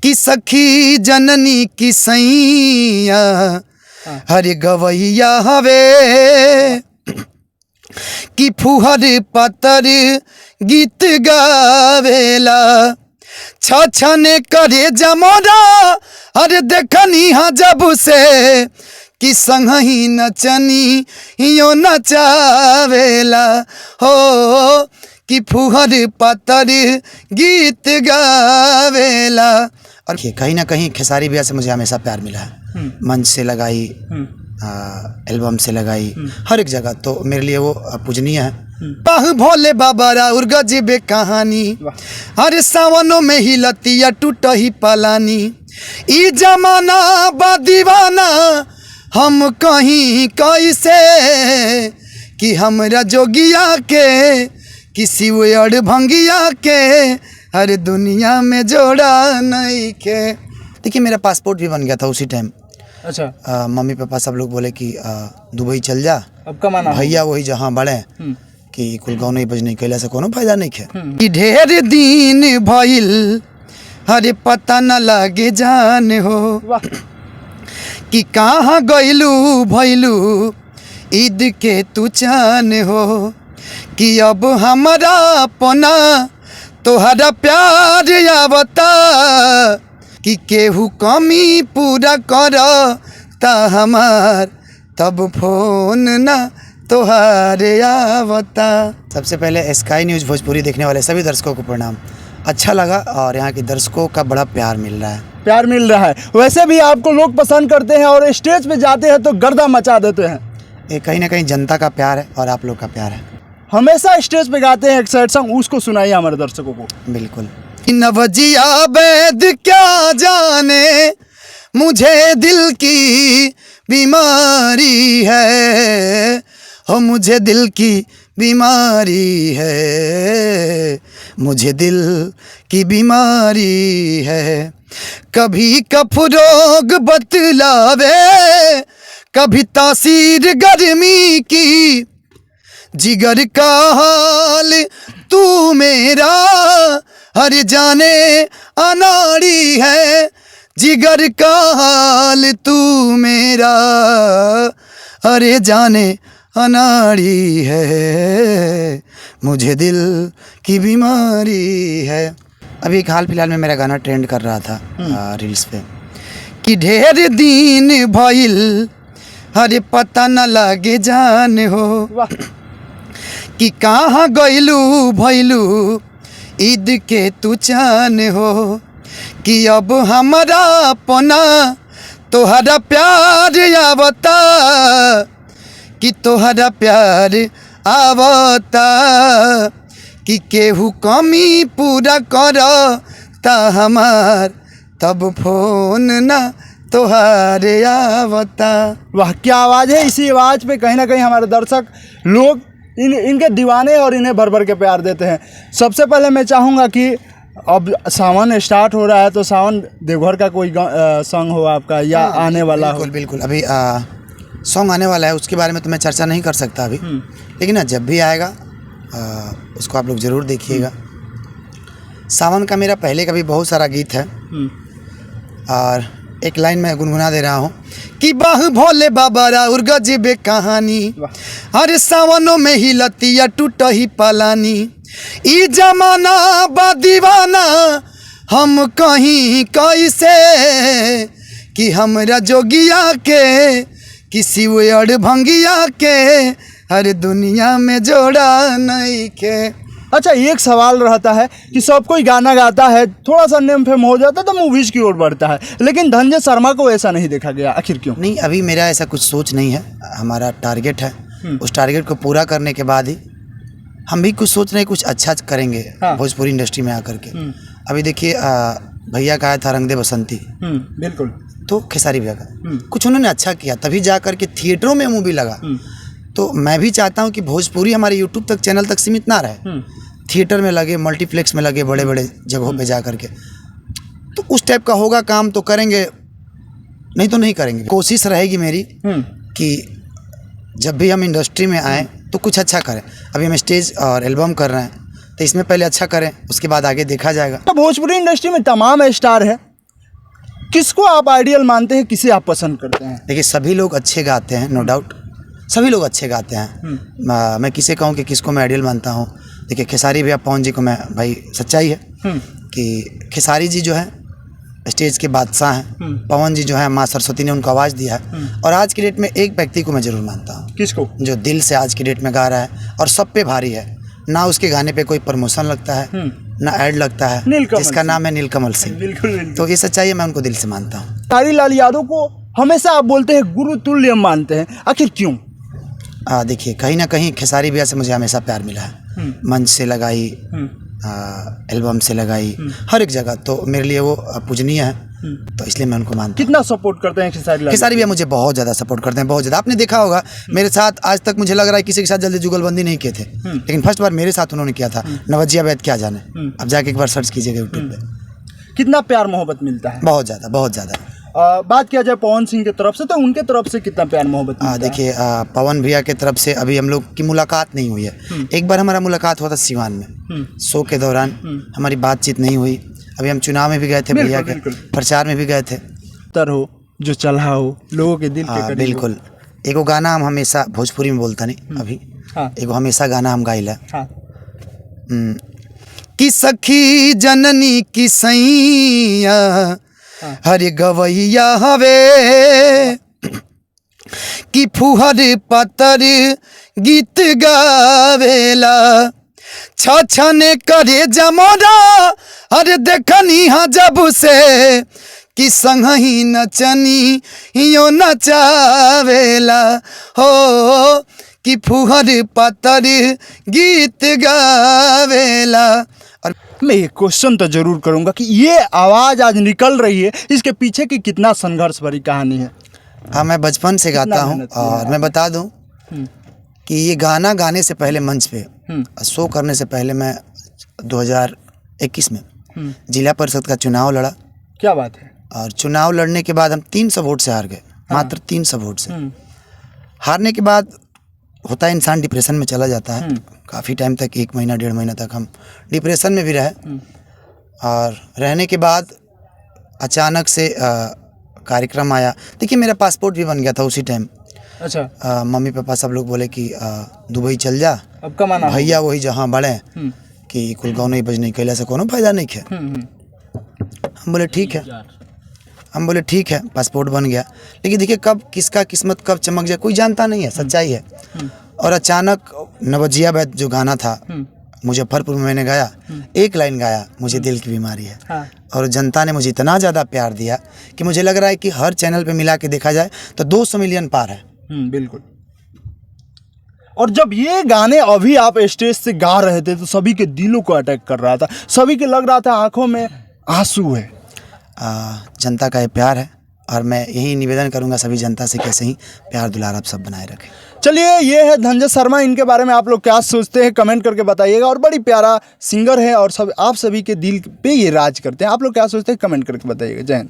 कि सखी जननी की सैया हर गवैया हवे कि फुहर पतर गीत गावेला छछने करे जमोरा अरे देखनी हाँ जब से कि संगही नचनी यो नचावेला हो कि फुहर पतर गीत गावेला। और कहीं ना कहीं खेसारी भैया से मुझे हमेशा प्यार मिला है, मंच से लगाई, एल्बम से लगाई, हर एक जगह, तो मेरे लिए वो पूजनीय है। पाह भोले बाबा राउर गजबे कहानी, हर सावनों में ही लतिया टूट ही पलानी, ई जमाना बा दीवाना हम कहीं कैसे कि हमरा जोगिया के किसी अड़ भंगिया के हर दुनिया में जोड़ा नहीं के। देखिए मेरा पासपोर्ट भी बन गया था उसी टाइम। अच्छा। मम्मी पापा सब लोग बोले कि दुबई चल जा, अब कमाना भैया वही जहाँ बड़े कि कुल गाँव नहीं बजने कैला से कोनो फायदा नहीं खे। ढेर दिन भइल हरे पता न लागे जान हो कि कहाँ गइलू भइलू ईद के तू चान हो कि अब हमारा अपना तोहरा प्यार आवता कि केहू कमी पूरा कर ता हमार तब फोन ना तोहारे आवता। सबसे पहले स्काई न्यूज़ भोजपुरी देखने वाले सभी दर्शकों को प्रणाम। अच्छा लगा और यहाँ के दर्शकों का बड़ा प्यार मिल रहा है। वैसे भी आपको लोग पसंद करते हैं और स्टेज पे जाते हैं तो गर्दा मचा देते हैं। ये कहीं ना कहीं जनता का प्यार है और आप लोग का प्यार है। हमेशा स्टेज पे गाते हैं एक सैड सॉन्ग, उसको सुनाइए हमारे दर्शकों को। बिल्कुल। नवजिया वैद क्या जाने मुझे दिल की बीमारी है, हो मुझे दिल की बीमारी है, मुझे दिल की बीमारी है। कभी कफ रोग बतलावे, कभी तासीर गर्मी की, जिगर का हाल तू मेरा हर जाने अनाड़ी है, जिगर का हाल तू मेरा अरे जाने अनाड़ी है, मुझे दिल की बीमारी है। अभी एक हाल फिलहाल में मेरा गाना ट्रेंड कर रहा था रील्स पे कि ढेर दिन भइल हरे पता न लागे जान हो कि कहाँ गइलू भइलू ईद के तू चान हो कि अब हमारा अपना तोहरा प्यार आवता कि तोहरा प्यार आवता कि केहू कमी पूरा कर ता हमार तब फोन ना तोहारे आवता। वाह क्या आवाज़ है। इसी आवाज़ पे कहीं ना कहीं हमारे दर्शक लोग इनके दीवाने और इन्हें भर भर के प्यार देते हैं। सबसे पहले मैं चाहूँगा कि अब सावन स्टार्ट हो रहा है तो सावन देवघर का कोई सॉन्ग हो आपका या आने वाला हो? बिल्कुल अभी सॉन्ग आने वाला है, उसके बारे में तो मैं चर्चा नहीं कर सकता अभी, लेकिन ना जब भी आएगा उसको आप लोग ज़रूर देखिएगा। सावन का मेरा पहले का भी बहुत सारा गीत है और एक लाइन में गुनगुना दे रहा हूँ कि बाह भोले बाबा राउर गजबे कहानी, हर सावनों में ही लतिया टूट ही पलानी, ई जमाना बा दीवाना हम कहीं कैसे कि हमरा जोगिया के किसी अड़ भंगिया के हर दुनिया में जोड़ा नहीं के। अच्छा एक सवाल रहता है कि सब कोई गाना गाता है, थोड़ा सा नेम फेम हो जाता है तो मूवीज़ की ओर बढ़ता है, लेकिन धनंजय शर्मा को ऐसा नहीं देखा गया, आखिर क्यों? नहीं अभी मेरा ऐसा कुछ सोच नहीं है, हमारा टारगेट है, उस टारगेट को पूरा करने के बाद ही हम भी कुछ सोच रहे हैं, कुछ अच्छा करेंगे भोजपुरी इंडस्ट्री में आकर के। अभी देखिए भैया का आया था रंग दे बसंती, बिल्कुल, तो खेसारी भैया का कुछ उन्होंने अच्छा किया, तभी जा कर के थिएटरों में मूवी लगा। तो मैं भी चाहता हूँ कि भोजपुरी हमारे यूट्यूब तक चैनल तक सीमित ना रहे, थिएटर में लगे, मल्टीप्लेक्स में लगे, बड़े बड़े जगहों पे जा कर के, तो उस टाइप का होगा काम तो करेंगे, नहीं तो नहीं करेंगे। कोशिश रहेगी मेरी कि जब भी हम इंडस्ट्री में आएँ तो कुछ अच्छा करें। अभी हम स्टेज और एल्बम कर रहे हैं तो इसमें पहले अच्छा करें, उसके बाद आगे देखा जाएगा। तो भोजपुरी इंडस्ट्री में तमाम स्टार है, किसको आप आइडियल मानते हैं, किसे आप पसंद करते हैं? देखिए सभी लोग अच्छे गाते हैं, नो डाउट, सभी लोग अच्छे गाते हैं। मैं किसे कहूँ कि किसको मैं आइडियल मानता हूँ। देखिए खेसारी भैया पवन जी को मैं, भाई सच्चाई है कि खेसारी जी जो है स्टेज के बादशाह हैं, पवन जी जो है माँ सरस्वती ने उनको आवाज़ दिया है। और आज की डेट में एक व्यक्ति को मैं ज़रूर मानता हूँ, किसको? जो दिल से आज की डेट में गा रहा है और सब पे भारी है, ना उसके गाने पे कोई प्रमोशन लगता है ना ऐड लगता है, जिसका नाम है नीलकमल सिंह। बिल्कुल। तो ये सच्चाई है, मैं उनको दिल से मानता हूँ। खेसारी लाल यादव को हमेशा आप बोलते हैं गुरु तुल्य मानते हैं, आखिर क्यों? देखिए कहीं ना कहीं खेसारी भैया से मुझे हमेशा प्यार मिला है, मंच से लगाई, एल्बम से लगाई, हर एक जगह, तो मेरे लिए वो पूजनीय है, तो इसलिए मैं उनको मानता हूँ। कितना सपोर्ट करते हैं खेसारी लाल? खेसारी भैया मुझे बहुत ज़्यादा सपोर्ट करते हैं, बहुत ज़्यादा। आपने देखा होगा मेरे साथ आज तक मुझे लग रहा है किसी के साथ जल्दी जुगलबंदी नहीं किए थे, लेकिन फर्स्ट बार मेरे साथ उन्होंने किया था। नवजिया वैद क्या जाने, अब जाके एक बार सर्च कीजिएगा यूट्यूब पे। कितना प्यार मोहब्बत मिलता है? बहुत ज़्यादा, बहुत ज़्यादा। बात किया जाए पवन सिंह की तरफ से, तो उनके तरफ से कितना प्यार मोहब्बत मिलता है? देखिए पवन भैया की तरफ से अभी हम लोग की मुलाकात नहीं हुई है। एक बार हमारा मुलाकात हुआ था सिवान में, शो के दौरान हमारी बातचीत नहीं हुई। अभी हम चुनाव में भी गए थे, भैया के प्रचार में भी गए थे। तर हो जो चला हो लोगों के दिल के करीब। बिल्कुल। एगो गाना हम हमेशा भोजपुरी में बोलता नहीं अभी, एगो हमेशा गाना हम गाइला कि सखी जननी की सैया हरे गवैया हवे कि फुहर पतर गीत गावेला छछने करे जमोरा अरे देखनी हाँ जब से कि संगही नचनी यो नचावेला हो कि फुहर पतर गीत गावेला। और मैं एक क्वेश्चन तो जरूर करूंगा कि ये आवाज़ आज निकल रही है, इसके पीछे की कितना संघर्ष भरी कहानी है? हाँ, मैं बचपन से गाता हूँ और मैं बता दूँ कि ये गाना गाने से पहले मंच पे शो करने से पहले मैं 2021 में जिला परिषद का चुनाव लड़ा। क्या बात है? और चुनाव लड़ने के बाद हम 300 वोट से हार गए, मात्र 300 वोट से। हारने के बाद होता है इंसान डिप्रेशन में चला जाता है, काफ़ी टाइम तक, 1 महीना 1.5 महीना तक हम डिप्रेशन में भी रहे। और रहने के बाद अचानक से कार्यक्रम आया। देखिए मेरा पासपोर्ट भी बन गया था उसी टाइम। अच्छा। मम्मी पापा सब लोग बोले कि दुबई चल जा, अब कमाना भैया वही जहाँ बड़े कि कुल गाँव नहीं बजने कैला से कोनो फायदा नहीं है। हम बोले ठीक है, पासपोर्ट बन गया। लेकिन देखिए कब किसका किस्मत कब चमक जाए कोई जानता नहीं है, सच्चाई है। और अचानक नवजिया वैद जो गाना था मुजफ्फरपुर में मैंने गाया, एक लाइन गाया, मुझे दिल की बीमारी है। और जनता ने मुझे इतना ज़्यादा प्यार दिया कि मुझे लग रहा है कि हर चैनल पे मिला के देखा जाए तो 200 मिलियन पार है। बिल्कुल। और जब ये गाने अभी आप स्टेज से गा रहे थे तो सभी के दिलों को अटैक कर रहा था, सभी के लग रहा था आंखों में आंसू है। जनता का ये प्यार है और मैं यही निवेदन करूंगा सभी जनता से कि ऐसे ही प्यार दुलार आप सब बनाए रखें। चलिए, ये है धनंजय शर्मा, इनके बारे में आप लोग क्या सोचते हैं कमेंट करके बताइएगा। और बड़ी प्यारा सिंगर है और सब आप सभी के दिल पे ये राज करते हैं। आप लोग क्या सोचते हैं कमेंट करके बताइएगा। जय हिंद।